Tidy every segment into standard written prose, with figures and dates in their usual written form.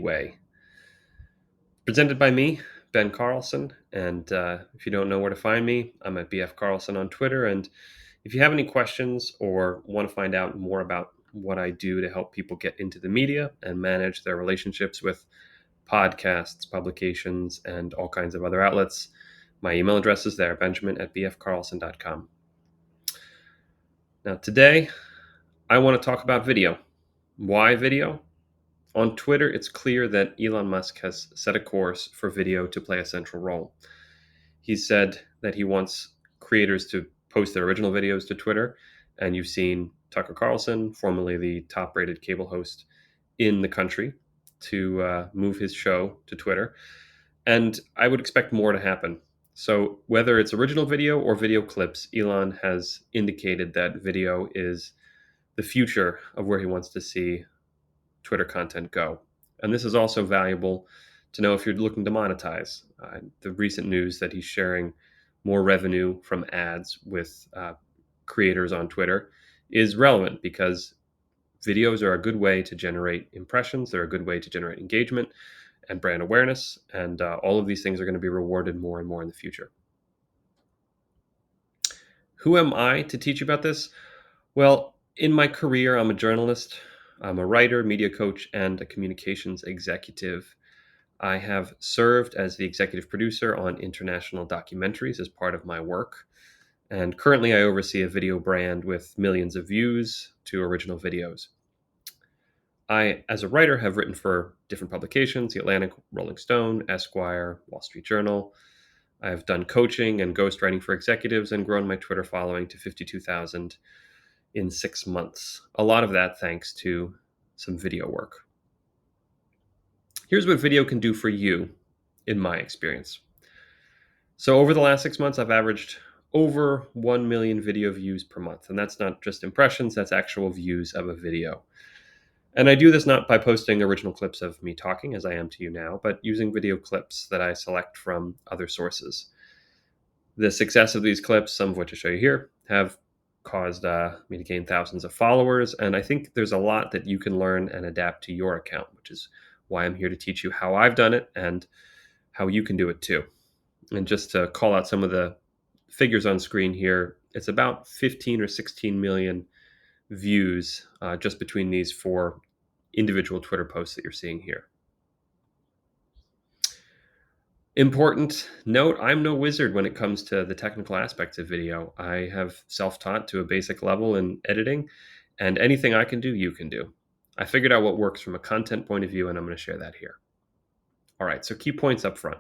way. Presented by me, Ben Carlson. And if you don't know where to find me, I'm at BF Carlson on Twitter. And if you have any questions or want to find out more about what I do to help people get into the media and manage their relationships with podcasts, publications, and all kinds of other outlets, my email address is there, benjamin at bfcarlson.com. Now, today, I want to talk about video. Why video? On Twitter, it's clear that Elon Musk has set a course for video to play a central role. He said that he wants creators to post their original videos to Twitter, and you've seen Tucker Carlson, formerly the top rated cable host in the country, to move his show to Twitter. And I would expect more to happen. So, whether it's original video or video clips, Elon has indicated that video is the future of where he wants to see Twitter content go. And this is also valuable to know if you're looking to monetize. The recent news that he's sharing more revenue from ads with creators on Twitter is relevant because videos are a good way to generate impressions. They're a good way to generate engagement and brand awareness. And all of these things are going to be rewarded more and more in the future. Who am I to teach you about this? Well, in my career, I'm a journalist, I'm a writer, media coach, and a communications executive. I have served as the executive producer on international documentaries as part of my work. And currently, I oversee a video brand with millions of views to original videos. I, as a writer, have written for different publications: The Atlantic, Rolling Stone, Esquire, Wall Street Journal. I've done coaching and ghostwriting for executives and grown my Twitter following to 52,000 in 6 months. A lot of that thanks to some video work. Here's what video can do for you, in my experience. So, over the last 6 months, I've averaged over 1 million video views per month. And that's not just impressions, that's actual views of a video. And I do this not by posting original clips of me talking, as I am to you now, but using video clips that I select from other sources. The success of these clips, some of which I show you here, have caused me to gain thousands of followers. And I think there's a lot that you can learn and adapt to your account, which is why I'm here to teach you how I've done it and how you can do it too. And just to call out some of the figures on screen here, it's about 15 or 16 million views just between these four individual Twitter posts that you're seeing here. Important note, I'm no wizard when it comes to the technical aspects of video. I have self-taught to a basic level in editing, and anything I can do, you can do. I figured out what works from a content point of view, and I'm going to share that here. All right, so key points up front.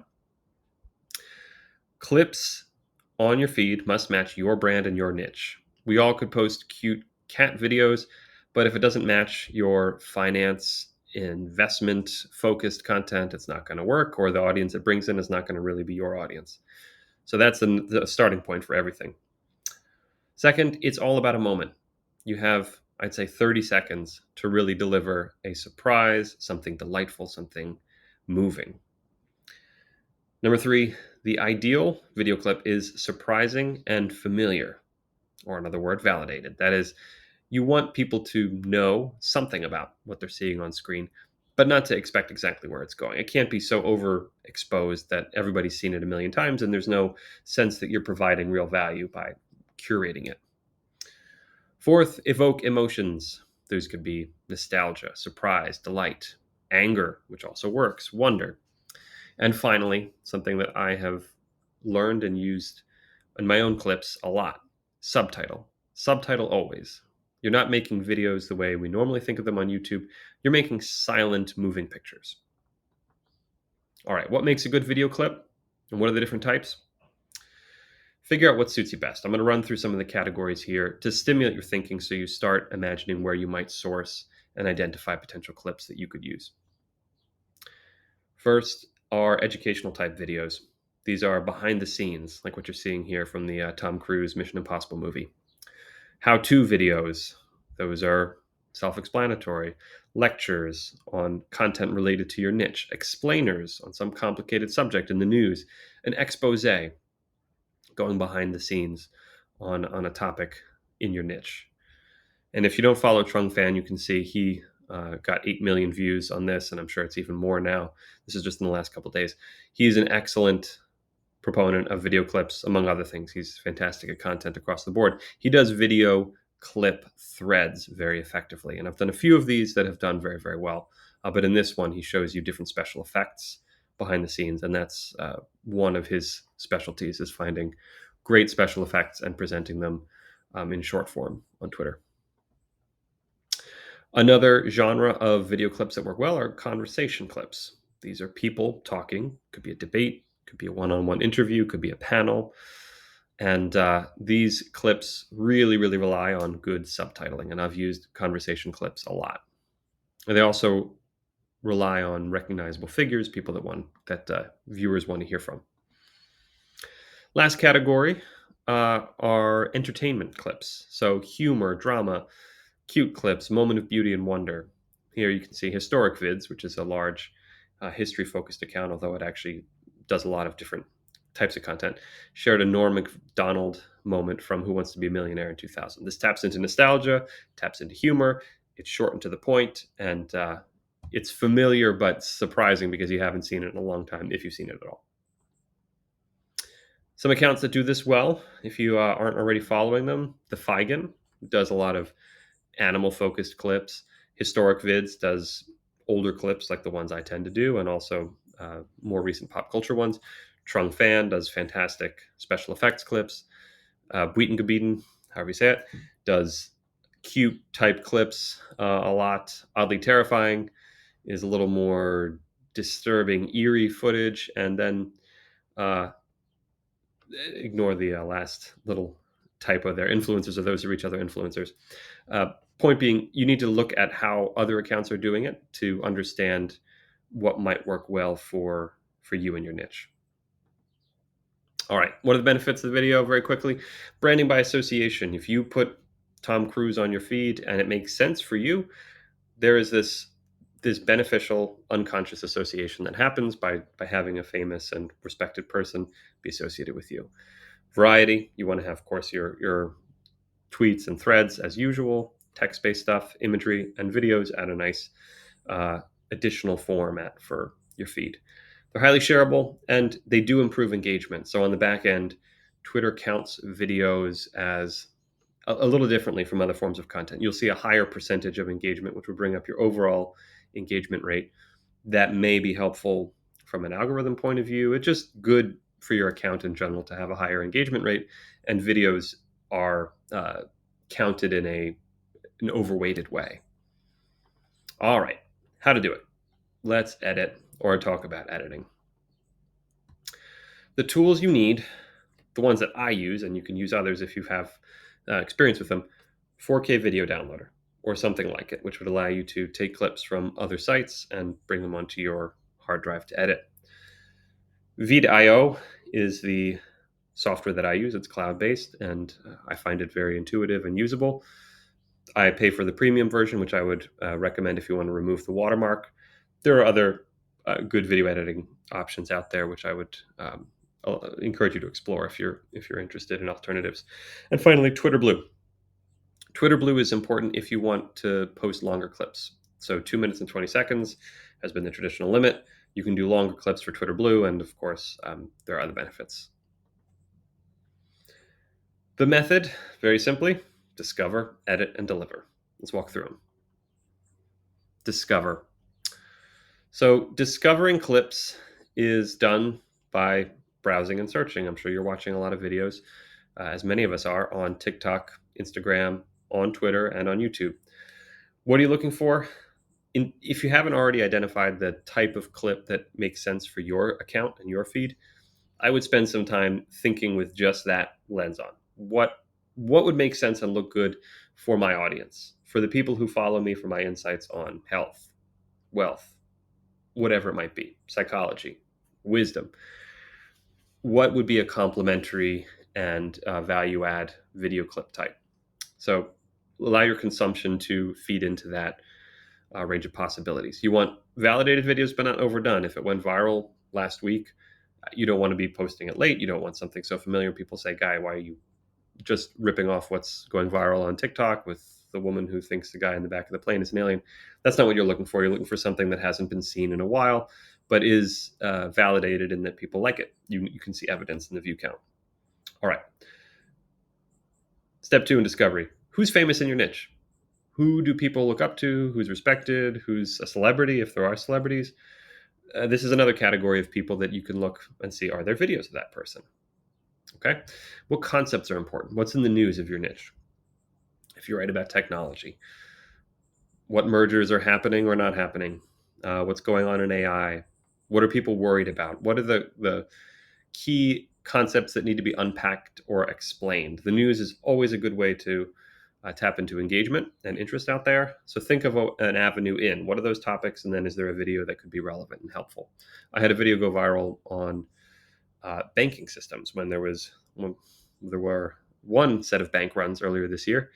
Clips on your feed must match your brand and your niche. We all could post cute cat videos, but if it doesn't match your finance, investment focused content, it's not going to work, or the audience it brings in is not going to really be your audience. So that's the starting point for everything. Second, it's all about a moment. You have, I'd say, 30 seconds to really deliver a surprise, something delightful, something moving. Number three, the ideal video clip is surprising and familiar, or another word, validated. That is, you want people to know something about what they're seeing on screen, but not to expect exactly where it's going. It can't be so overexposed that everybody's seen it a million times and there's no sense that you're providing real value by curating it. Fourth, evoke emotions. Those could be nostalgia, surprise, delight, anger, which also works, wonder. And finally, something that I have learned and used in my own clips a lot: subtitle. Subtitle always. You're not making videos the way we normally think of them on YouTube. You're making silent, moving pictures. All right, what makes a good video clip? And what are the different types? Figure out what suits you best. I'm going to run through some of the categories here to stimulate your thinking so you start imagining where you might source and identify potential clips that you could use. First are educational type videos. These are behind the scenes, like what you're seeing here from the Tom Cruise Mission Impossible movie. How-to videos, those are self-explanatory. Lectures on content related to your niche. Explainers on some complicated subject in the news. An expose, going behind the scenes on a topic in your niche. And if you don't follow Trung Phan, you can see he got 8 million views on this, and I'm sure it's even more now. This is just in the last couple of days. He's an excellent proponent of video clips, among other things. He's fantastic at content across the board. He does video clip threads very effectively, and I've done a few of these that have done very, very well. But in this one, he shows you different special effects behind the scenes, and that's one of his specialties, is finding great special effects and presenting them in short form on Twitter. Another genre of video clips that work well are conversation clips. These are people talking, could be a debate, could be a one-on-one interview, could be a panel. And these clips really, really rely on good subtitling. And I've used conversation clips a lot. And they also rely on recognizable figures, people that viewers want to hear from. Last category are entertainment clips. So humor, drama, cute clips, moment of beauty and wonder. Here you can see Historic Vids, which is a large history-focused account, although it actually does a lot of different types of content, shared a Norm Macdonald moment from Who Wants to Be a Millionaire in 2000. This taps into nostalgia, taps into humor, it's short and to the point, and it's familiar but surprising because you haven't seen it in a long time, if you've seen it at all. Some accounts that do this well, if you aren't already following them, The Feigen does a lot of animal-focused clips. Historic Vids does older clips like the ones I tend to do, and also more recent pop culture ones. Trung Fan does fantastic special effects clips. Buitengebieden, however you say it, does cute type clips a lot. Oddly Terrifying is a little more disturbing, eerie footage, and then ignore the last little typo there. Influencers are those who reach other influencers. Point being, you need to look at how other accounts are doing it to understand what might work well for you and your niche. All right, what are the benefits of the video? Very quickly, branding by association. If you put Tom Cruise on your feed and it makes sense for you, there is this beneficial unconscious association that happens by having a famous and respected person be associated with you. Variety, you want to have, of course, your tweets and threads as usual, text-based stuff, imagery, and videos add a nice additional format for your feed. They're highly shareable, and they do improve engagement. So on the back end, Twitter counts videos as a little differently from other forms of content. You'll see a higher percentage of engagement, which will bring up your overall engagement rate. That may be helpful from an algorithm point of view. It's just good for your account in general to have a higher engagement rate, and videos are counted in an overweighted way. All right, how to do it. Let's edit or talk about editing. The tools you need, the ones that I use, and you can use others if you have experience with them, 4K video downloader or something like it, which would allow you to take clips from other sites and bring them onto your hard drive to edit. Vidio is the software that I use. It's cloud-based, and I find it very intuitive and usable. I pay for the premium version, which I would recommend if you want to remove the watermark. There are other good video editing options out there, which I would encourage you to explore if you're interested in alternatives. And finally, Twitter Blue. Twitter Blue is important if you want to post longer clips. So 2 minutes and 20 seconds has been the traditional limit. You can do longer clips for Twitter Blue, and of course, there are other benefits. The method, very simply, discover, edit, and deliver. Let's walk through them. Discover. So discovering clips is done by browsing and searching. I'm sure you're watching a lot of videos, as many of us are, on TikTok, Instagram, on Twitter, and on YouTube. What are you looking for? If you haven't already identified the type of clip that makes sense for your account and your feed, I would spend some time thinking with just that lens on. What would make sense and look good for my audience, for the people who follow me, for my insights on health, wealth, whatever it might be, psychology, wisdom. What would be a complementary and value add video clip type? So allow your consumption to feed into that range of possibilities. You want validated videos, but not overdone. If it went viral last week, you don't want to be posting it late. You don't want something so familiar people say, "Guy, why are you just ripping off what's going viral on TikTok with the woman who thinks the guy in the back of the plane is an alien. That's not what you're looking for. You're looking for something that hasn't been seen in a while, but is validated in that people like it. You can see evidence in the view count. All right. Step 2 in discovery. Who's famous in your niche? Who do people look up to? Who's respected? Who's a celebrity, if there are celebrities? This is another category of people that you can look and see, are there videos of that person? Okay. What concepts are important? What's in the news of your niche? If you write about technology, what mergers are happening or not happening? What's going on in AI? What are people worried about? What are the key concepts that need to be unpacked or explained? The news is always a good way to tap into engagement and interest out there. So think of an avenue in. What are those topics? And then is there a video that could be relevant and helpful? I had a video go viral on banking systems when there were one set of bank runs earlier this year.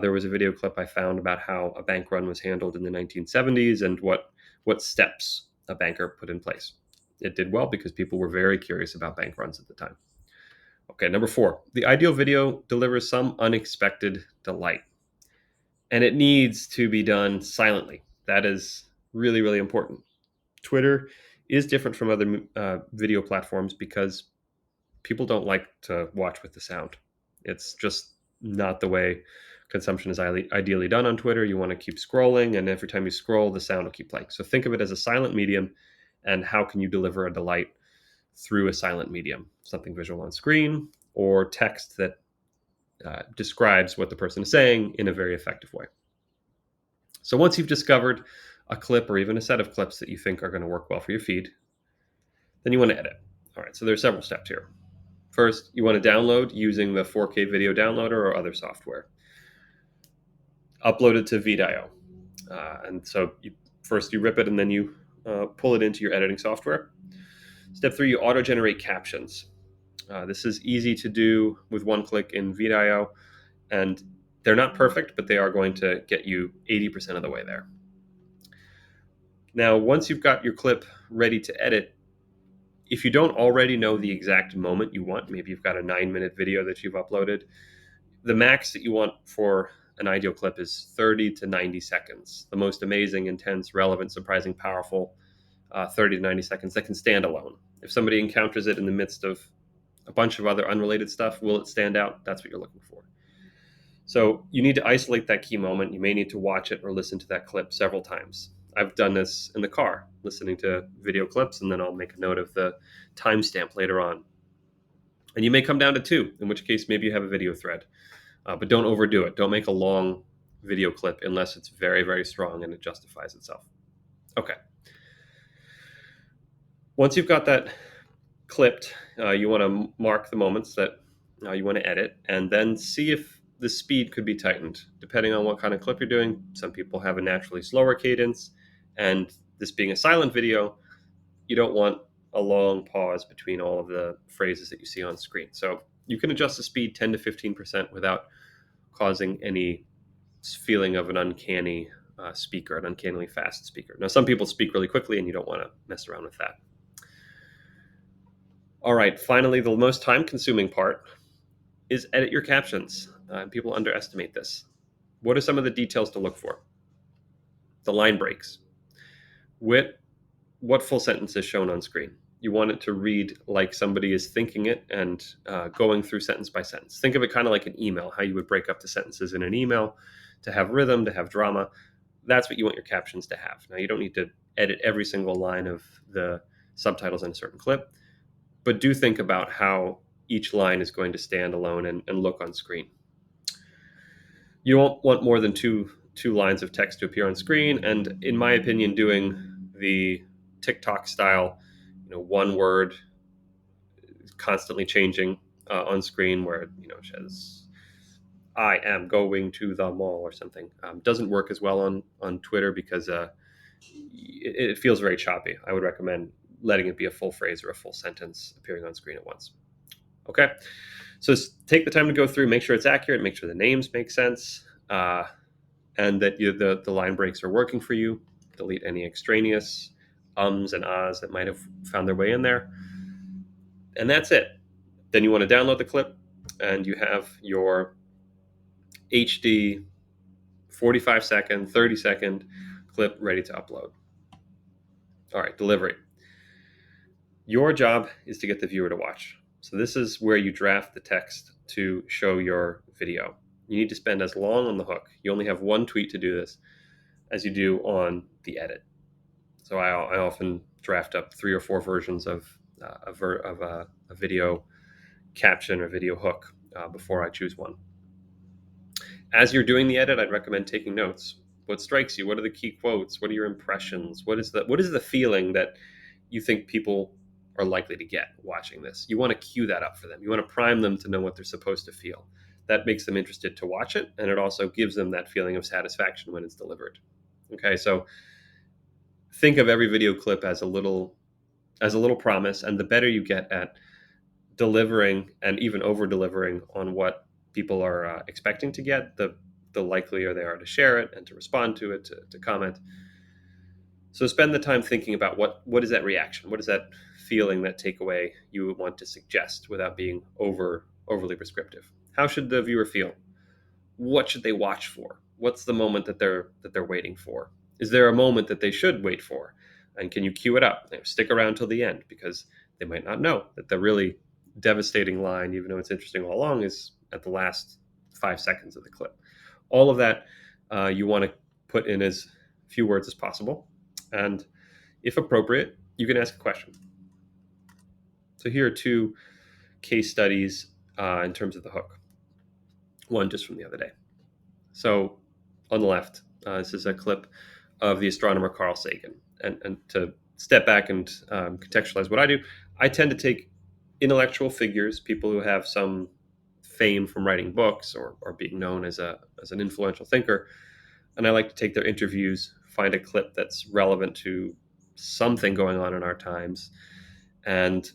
There was a video clip I found about how a bank run was handled in the 1970s and what steps a banker put in place. It did well because people were very curious about bank runs at the time. Okay, number 4, the ideal video delivers some unexpected delight. And it needs to be done silently. That is really, really important. Twitter is different from other video platforms because people don't like to watch with the sound. It's just not the way consumption is ideally done on Twitter. You want to keep scrolling, and every time you scroll, the sound will keep playing. So think of it as a silent medium, and how can you deliver a delight through a silent medium? Something visual on screen or text that describes what the person is saying in a very effective way. So once you've discovered a clip or even a set of clips that you think are going to work well for your feed, then you want to edit. All right, so there's several steps here. First, you want to download using the 4K video downloader or other software. Upload it to Vidio. And so first you rip it and then you pull it into your editing software. Step 3, you auto-generate captions. This is easy to do with one click in Vidio, and they're not perfect, but they are going to get you 80% of the way there. Now, once you've got your clip ready to edit, if you don't already know the exact moment you want, maybe you've got a 9-minute video that you've uploaded, the max that you want for an ideal clip is 30 to 90 seconds. The most amazing, intense, relevant, surprising, powerful 30 to 90 seconds that can stand alone. If somebody encounters it in the midst of a bunch of other unrelated stuff, will it stand out? That's what you're looking for. So you need to isolate that key moment. You may need to watch it or listen to that clip several times. I've done this in the car, listening to video clips, and then I'll make a note of the timestamp later on. And you may come down to 2, in which case maybe you have a video thread. But don't overdo it. Don't make a long video clip unless it's very, very strong and it justifies itself. Okay. Once you've got that clipped, you want to mark the moments that you want to edit, and then see if the speed could be tightened. Depending on what kind of clip you're doing, some people have a naturally slower cadence, and this being a silent video, you don't want a long pause between all of the phrases that you see on screen. So you can adjust the speed 10 to 15% without causing any feeling of an uncanny speaker, an uncannily fast speaker. Now, some people speak really quickly, and you don't want to mess around with that. All right, finally, the most time-consuming part is edit your captions. People underestimate this. What are some of the details to look for? The line breaks. What full sentence is shown on screen? You want it to read like somebody is thinking it and going through sentence by sentence. Think of it kind of like an email, how you would break up the sentences in an email to have rhythm, to have drama. That's what you want your captions to have. Now, you don't need to edit every single line of the subtitles in a certain clip, but do think about how each line is going to stand alone and look on screen. You won't want more than two lines of text to appear on screen, and in my opinion, doing the TikTok style, one word constantly changing on screen, where it says "I am going to the mall" or something, doesn't work as well on Twitter because it feels very choppy. I would recommend letting it be a full phrase or a full sentence appearing on screen at once. Okay, so take the time to go through, make sure it's accurate, make sure the names make sense, and that the line breaks are working for you. Delete any extraneous ums and ahs that might have found their way in there. And that's it. Then you want to download the clip, and you have your HD 45-second, 30-second clip ready to upload. All right, delivery. Your job is to get the viewer to watch. So this is where you draft the text to show your video. You need to spend as long on the hook. You only have one tweet to do this as you do on the edit. So I often draft up 3 or 4 versions of a video caption or video hook before I choose one. As you're doing the edit, I'd recommend taking notes. What strikes you? What are the key quotes? What are your impressions? What is the feeling that you think people are likely to get watching this? You want to cue that up for them. You want to prime them to know what they're supposed to feel. That makes them interested to watch it, and it also gives them that feeling of satisfaction when it's delivered. Okay, so think of every video clip as a little promise, and the better you get at delivering and even over delivering on what people are expecting to get, the likelier they are to share it and to respond to it, to comment. So spend the time thinking about what is that reaction, what is that feeling, that takeaway you would want to suggest without being overly prescriptive. How should the viewer feel? What should they watch for? What's the moment that they're waiting for? Is there a moment that they should wait for? And can you cue it up? Stick around till the end, because they might not know that the really devastating line, even though it's interesting all along, is at the last 5 seconds of the clip. All of that you want to put in as few words as possible. And if appropriate, you can ask a question. So here are 2 case studies in terms of the hook. One just from the other day. So on the left, this is a clip of the astronomer Carl Sagan. And to step back and contextualize what I do, I tend to take intellectual figures, people who have some fame from writing books or being known as an influential thinker, and I like to take their interviews, find a clip that's relevant to something going on in our times, and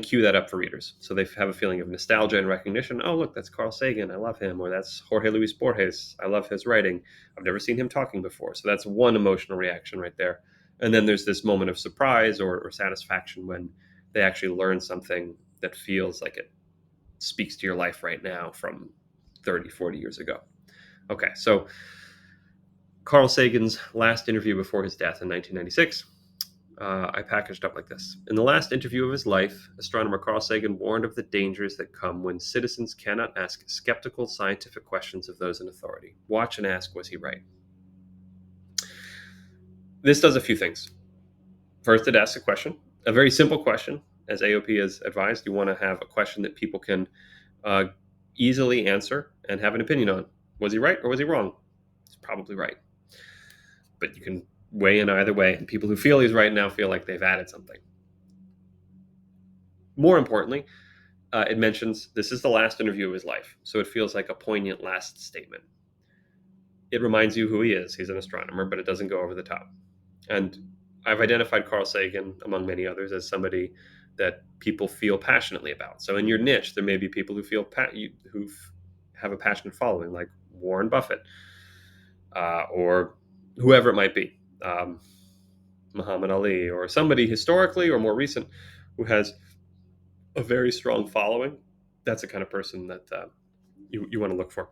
cue that up for readers, so they have a feeling of nostalgia and recognition. Oh, look, that's Carl Sagan, I love him. Or that's Jorge Luis Borges, I love his writing. I've never seen him talking before. So that's one emotional reaction right there. And then there's this moment of surprise or satisfaction when they actually learn something that feels like it speaks to your life right now from 30, 40 years ago. Okay, so Carl Sagan's last interview before his death in 1996, I packaged up like this. In the last interview of his life, astronomer Carl Sagan warned of the dangers that come when citizens cannot ask skeptical scientific questions of those in authority. Watch and ask, was he right? This does a few things. First, it asks a question, a very simple question. As AOP has advised, you want to have a question that people can easily answer and have an opinion on. Was he right or was he wrong? He's probably right. But you can weigh in either way, and people who feel he's right now feel like they've added something. More importantly, it mentions this is the last interview of his life, so it feels like a poignant last statement. It reminds you who he is. He's an astronomer, but it doesn't go over the top. And I've identified Carl Sagan, among many others, as somebody that people feel passionately about. So in your niche, there may be people who feel who have a passionate following, like Warren Buffett, or whoever it might be, Muhammad Ali, or somebody historically or more recent who has a very strong following. That's the kind of person that you want to look for.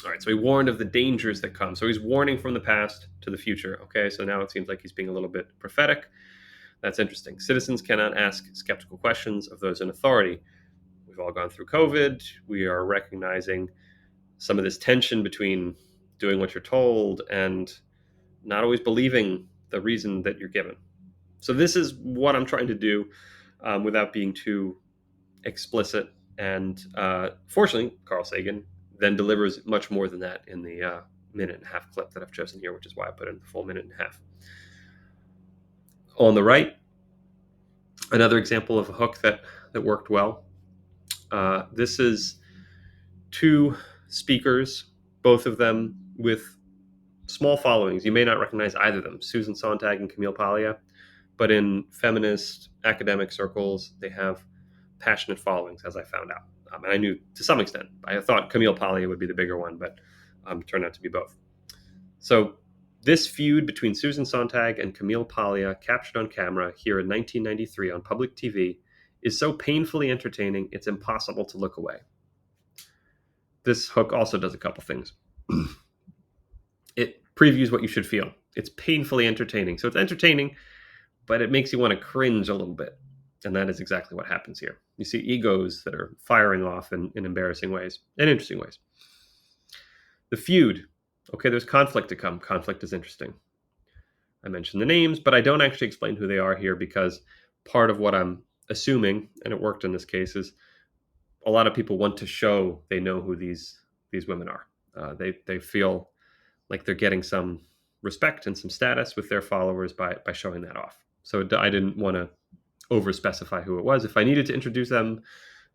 All right, so he warned of the dangers that come. So he's warning from the past to the future. Okay, so now it seems like he's being a little bit prophetic. That's interesting. Citizens cannot ask skeptical questions of those in authority. We've all gone through COVID. We are recognizing some of this tension between doing what you're told and not always believing the reason that you're given. So this is what I'm trying to do without being too explicit. And fortunately, Carl Sagan then delivers much more than that in the minute and a half clip that I've chosen here, which is why I put in the full minute and a half. On the right, another example of a hook that worked well. This is 2 speakers, both of them with small followings. You may not recognize either of them, Susan Sontag and Camille Paglia, but in feminist academic circles, they have passionate followings, as I found out. And I knew to some extent. I thought Camille Paglia would be the bigger one, but turned out to be both. So this feud between Susan Sontag and Camille Paglia, captured on camera here in 1993 on public TV, is so painfully entertaining, it's impossible to look away. This hook also does a couple things. It previews what you should feel. It's painfully entertaining. So it's entertaining, but it makes you want to cringe a little bit. And that is exactly what happens here. You see egos that are firing off in embarrassing ways and interesting ways. The feud. Okay, there's conflict to come. Conflict is interesting. I mentioned the names, but I don't actually explain who they are here because part of what I'm assuming, and it worked in this case, is a lot of people want to show they know who these women are. They feel like they're getting some respect and some status with their followers by showing that off. So I didn't want to over specify who it was. If I needed to introduce them,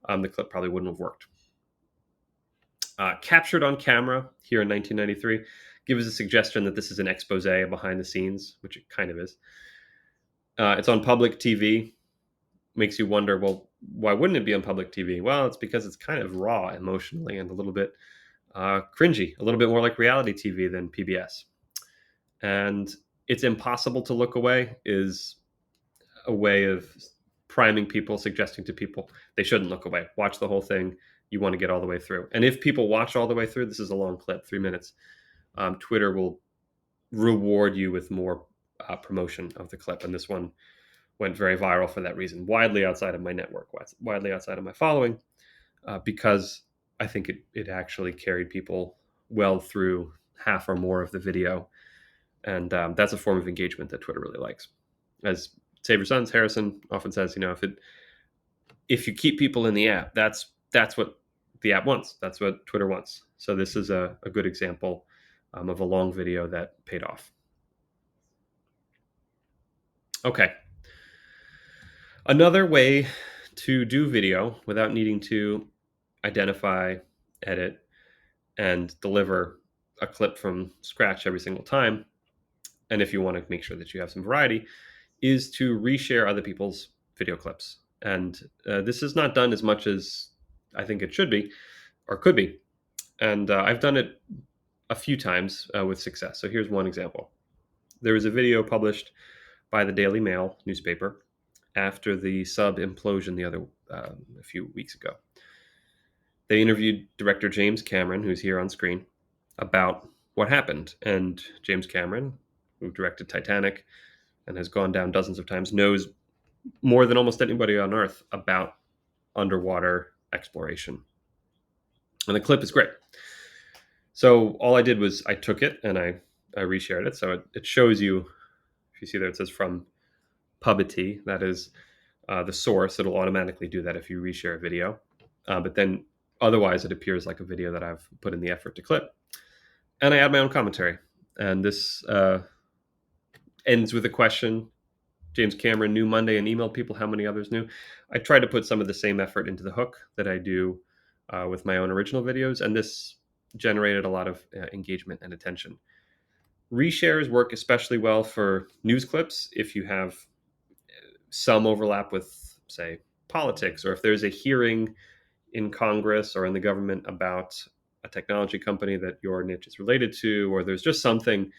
the clip probably wouldn't have worked. Captured on camera here in 1993 gives a suggestion that this is an expose behind the scenes, which it kind of is. It's on public TV. Makes you wonder, well, why wouldn't it be on public TV? Well, it's because it's kind of raw emotionally and a little bit cringy, a little bit more like reality TV than PBS. And it's impossible to look away is a way of priming people, suggesting to people they shouldn't look away. Watch the whole thing. You want to get all the way through. And if people watch all the way through, this is a long clip, 3 minutes. Twitter will reward you with more promotion of the clip. And this one went very viral for that reason, widely outside of my network, widely outside of my following, because I think it actually carried people well through half or more of the video. And that's a form of engagement that Twitter really likes. As Save Your Sons, Harrison often says, if you keep people in the app, that's what the app wants. That's what Twitter wants. So this is a good example of a long video that paid off. Okay. Another way to do video without needing to identify, edit, and deliver a clip from scratch every single time, and if you want to make sure that you have some variety, is to reshare other people's video clips. And this is not done as much as I think it should be or could be. And I've done it a few times with success. So here's one example. There was a video published by the Daily Mail newspaper after the sub implosion a few weeks ago. They interviewed director James Cameron, who's here on screen, about what happened. And James Cameron, who directed Titanic and has gone down dozens of times, knows more than almost anybody on Earth about underwater exploration. And the clip is great. So all I did was I took it and I reshared it. So it shows you, if you see there, it says from Pubity. That is the source. It'll automatically do that if you reshare a video. But then otherwise, it appears like a video that I've put in the effort to clip. And I add my own commentary. And this ends with a question. James Cameron knew Monday and emailed people. How many others knew? I try to put some of the same effort into the hook that I do with my own original videos. And this generated a lot of engagement and attention. Reshares work especially well for news clips if you have some overlap with, say, politics, or if there's a hearing in Congress or in the government about a technology company that your niche is related to, or there's just something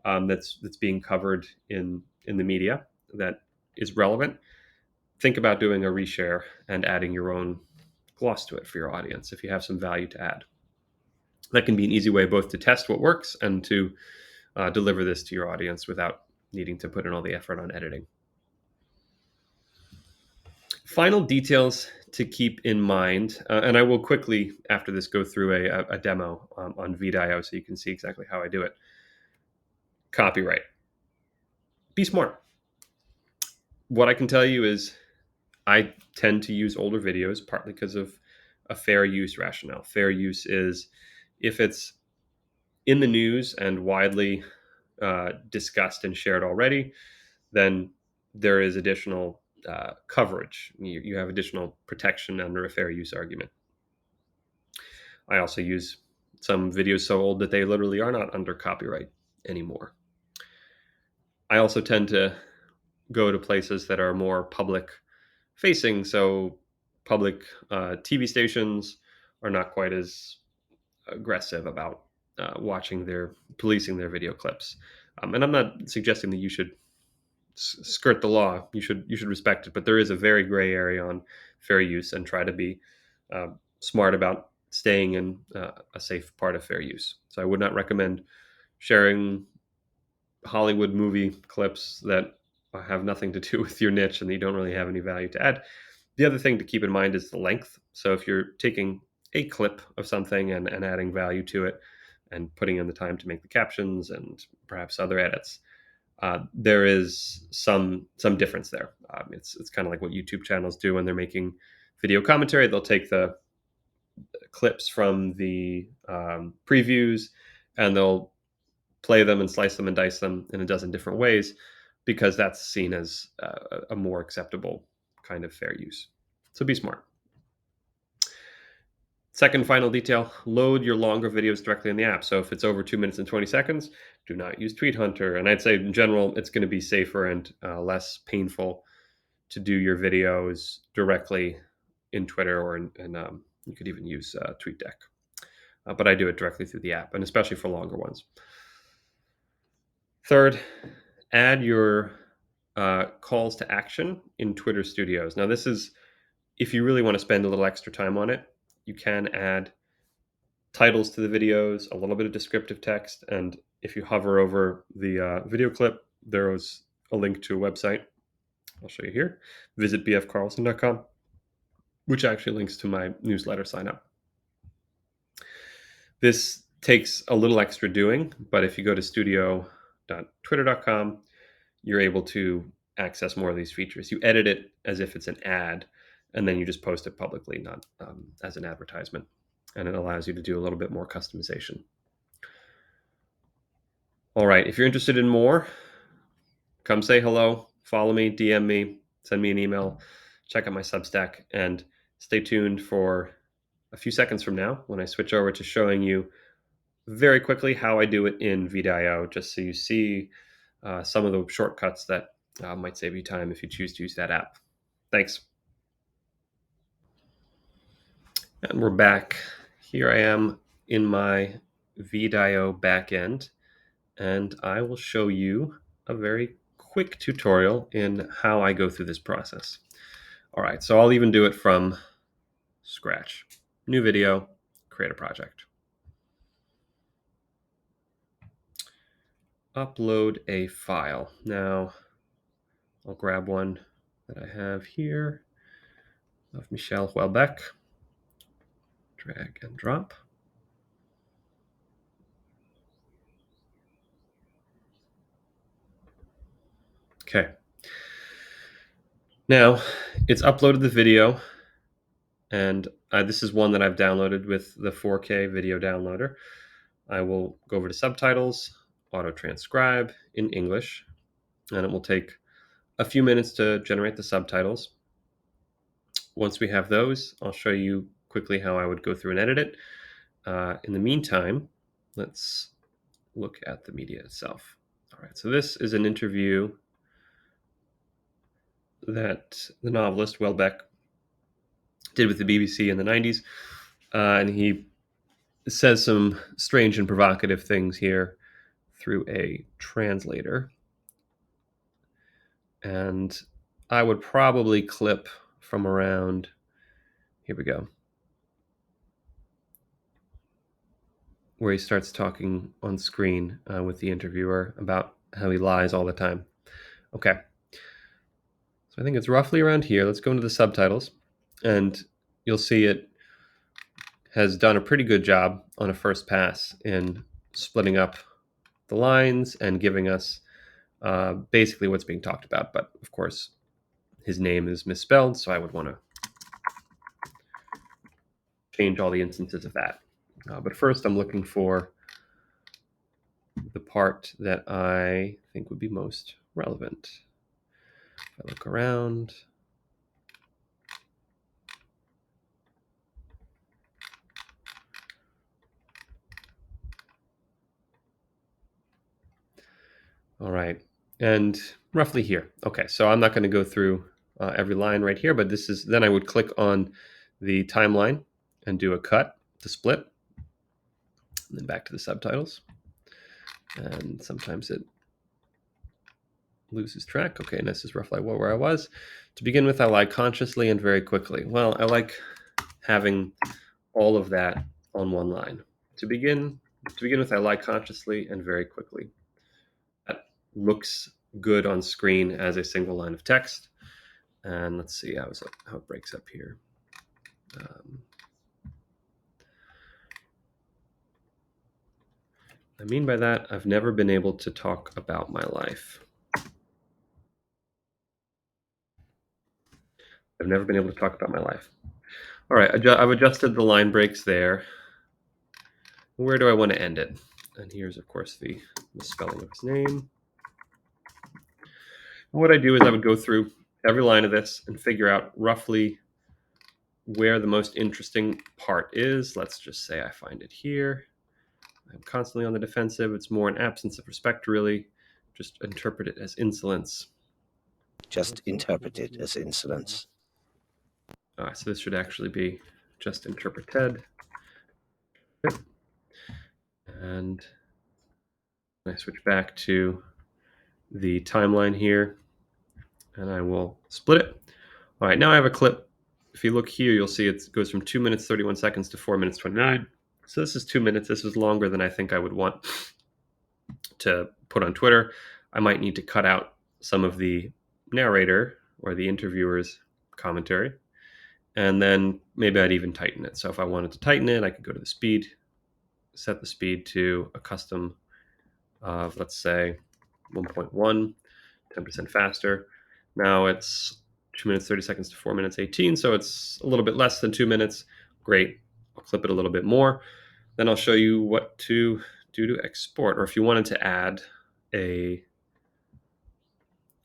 that's being covered in the media that is relevant. Think about doing a reshare and adding your own gloss to it for your audience if you have some value to add. That can be an easy way both to test what works and to deliver this to your audience without needing to put in all the effort on editing. Final details to keep in mind, and I will quickly after this go through a demo on Vidio so you can see exactly how I do it. Copyright. Be smart. What I can tell you is I tend to use older videos partly because of a fair use rationale. Fair use is if it's in the news and widely discussed and shared already, then there is additional coverage. You have additional protection under a fair use argument. I also use some videos so old that they literally are not under copyright anymore. I also tend to go to places that are more public facing, so public TV stations are not quite as aggressive about policing their video clips. And I'm not suggesting that you should skirt the law. You should respect it, but there is a very gray area on fair use, and try to be smart about staying in a safe part of fair use. So I would not recommend sharing Hollywood movie clips that have nothing to do with your niche and you don't really have any value to add. The other thing to keep in mind is the length. So if you're taking a clip of something and adding value to it and putting in the time to make the captions and perhaps other edits, there is some difference there. It's kind of like what YouTube channels do when they're making video commentary. They'll take the clips from the previews and they'll play them and slice them and dice them in a dozen different ways because that's seen as a more acceptable kind of fair use. So be smart. Second final detail, load your longer videos directly in the app. So if it's over 2 minutes and 20 seconds, do not use Tweet Hunter. And I'd say in general, it's going to be safer and less painful to do your videos directly in Twitter or you could even use TweetDeck. But I do it directly through the app, and especially for longer ones. Third, add your calls to action in Twitter Studios. Now, this is if you really want to spend a little extra time on it, you can add titles to the videos, a little bit of descriptive text, and if you hover over the video clip, there's a link to a website. I'll show you here. Visit bfcarlson.com, which actually links to my newsletter sign up. This takes a little extra doing, but if you go to studio.twitter.com, you're able to access more of these features. You edit it as if it's an ad, and then you just post it publicly, not as an advertisement. And it allows you to do a little bit more customization. All right, if you're interested in more, come say hello, follow me, DM me, send me an email, check out my Substack, and stay tuned for a few seconds from now when I switch over to showing you very quickly how I do it in Vidio, just so you see some of the shortcuts that might save you time if you choose to use that app. Thanks. And we're back. Here I am in my Vidio backend, and I will show you a very quick tutorial in how I go through this process. All right, so I'll even do it from scratch. New video, create a project. Upload a file. Now, I'll grab one that I have here of Michel Houellebecq. Drag and drop. Okay. Now, it's uploaded the video, and this is one that I've downloaded with the 4K video downloader. I will go over to subtitles, auto transcribe in English, and it will take a few minutes to generate the subtitles. Once we have those, I'll show you quickly how I would go through and edit it. In the meantime, let's look at the media itself. All right, so this is an interview that the novelist Houellebecq did with the BBC in the 90s, and he says some strange and provocative things here through a translator. And I would probably clip from around, here we go, where he starts talking on screen with the interviewer about how he lies all the time. Okay. So I think it's roughly around here. Let's go into the subtitles, and you'll see it has done a pretty good job on a first pass in splitting up the lines and giving us basically what's being talked about. But of course, his name is misspelled, so I would want to change all the instances of that. But first, I'm looking for the part that I think would be most relevant. If I look around, all right, and roughly here. Okay, so I'm not going to go through every line right here, but this is, then I would click on the timeline and do a cut to split, and then back to the subtitles. And sometimes it loses track. Okay, and this is roughly where I was. To begin with, I lie consciously and very quickly. Well, I like having all of that on one line. To begin with, I lie consciously and very quickly. That looks good on screen as a single line of text. And let's see how it breaks up here. I mean by that, I've never been able to talk about my life. I've never been able to talk about my life. All right, I've adjusted the line breaks there. Where do I want to end it? And here's, of course, the misspelling of his name. And what I do is I would go through every line of this and figure out roughly where the most interesting part is. Let's just say I find it here. I'm constantly on the defensive. It's more an absence of respect, really. Just interpret it as insolence. Just interpret it as insolence. All right, so this should actually be just interpreted. And I switch back to the timeline here, and I will split it. All right, now I have a clip. If you look here, you'll see it goes from 2 minutes 31 seconds to 4 minutes 29. So this is 2 minutes. This is longer than I think I would want to put on Twitter. I might need to cut out some of the narrator or the interviewer's commentary, and then maybe I'd even tighten it. So if I wanted to tighten it, I could go to the speed, set the speed to a custom of, let's say, 1.1, 10% faster. Now it's 2 minutes 30 seconds to 4 minutes 18, so it's a little bit less than 2 minutes. Great. I'll clip it a little bit more. Then I'll show you what to do to export, or if you wanted to add a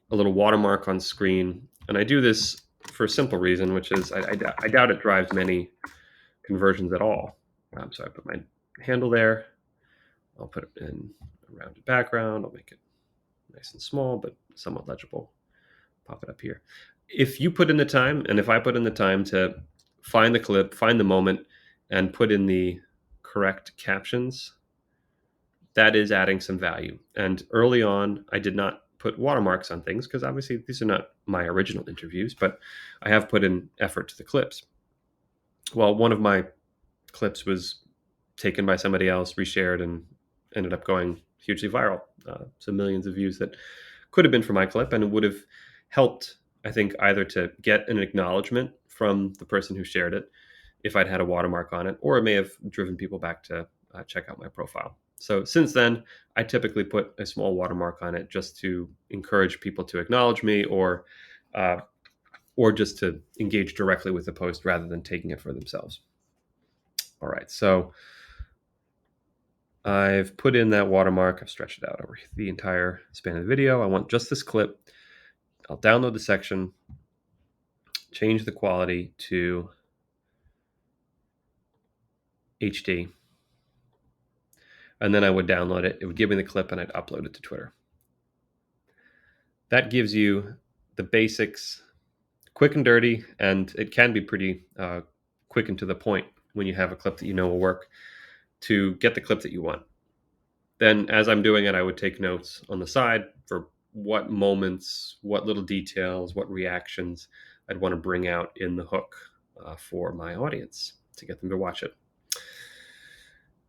little watermark on screen. And I do this for a simple reason, which is I doubt it drives many conversions at all. So I put my handle there. I'll put it in a rounded background. I'll make it nice and small, but somewhat legible. Pop it up here. If you put in the time, and if I put in the time to find the clip, find the moment, and put in the correct captions, that is adding some value. And early on, I did not put watermarks on things because obviously these are not my original interviews, but I have put in effort to the clips. Well, one of my clips was taken by somebody else, reshared, and ended up going hugely viral. So millions of views that could have been for my clip, and it would have helped, I think, either to get an acknowledgement from the person who shared it if I'd had a watermark on it, or it may have driven people back to check out my profile. So since then, I typically put a small watermark on it just to encourage people to acknowledge me, or just to engage directly with the post rather than taking it for themselves. All right, so I've put in that watermark. I've stretched it out over the entire span of the video. I want just this clip. I'll download the section, change the quality to HD, and then I would download it. It would give me the clip, and I'd upload it to Twitter. That gives you the basics, quick and dirty, and it can be pretty quick and to the point when you have a clip that you know will work, to get the clip that you want. Then as I'm doing it, I would take notes on the side for what moments, what little details, what reactions I'd want to bring out in the hook for my audience to get them to watch it.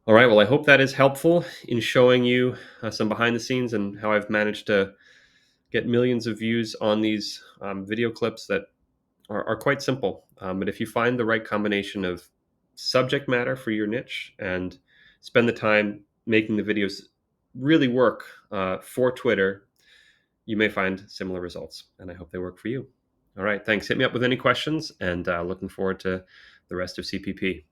All right, well, I hope that is helpful in showing you some behind the scenes and how I've managed to get millions of views on these video clips that are quite simple. But if you find the right combination of subject matter for your niche and spend the time making the videos really work for Twitter, you may find similar results. And I hope they work for you. All right, thanks. Hit me up with any questions, and looking forward to the rest of CPP.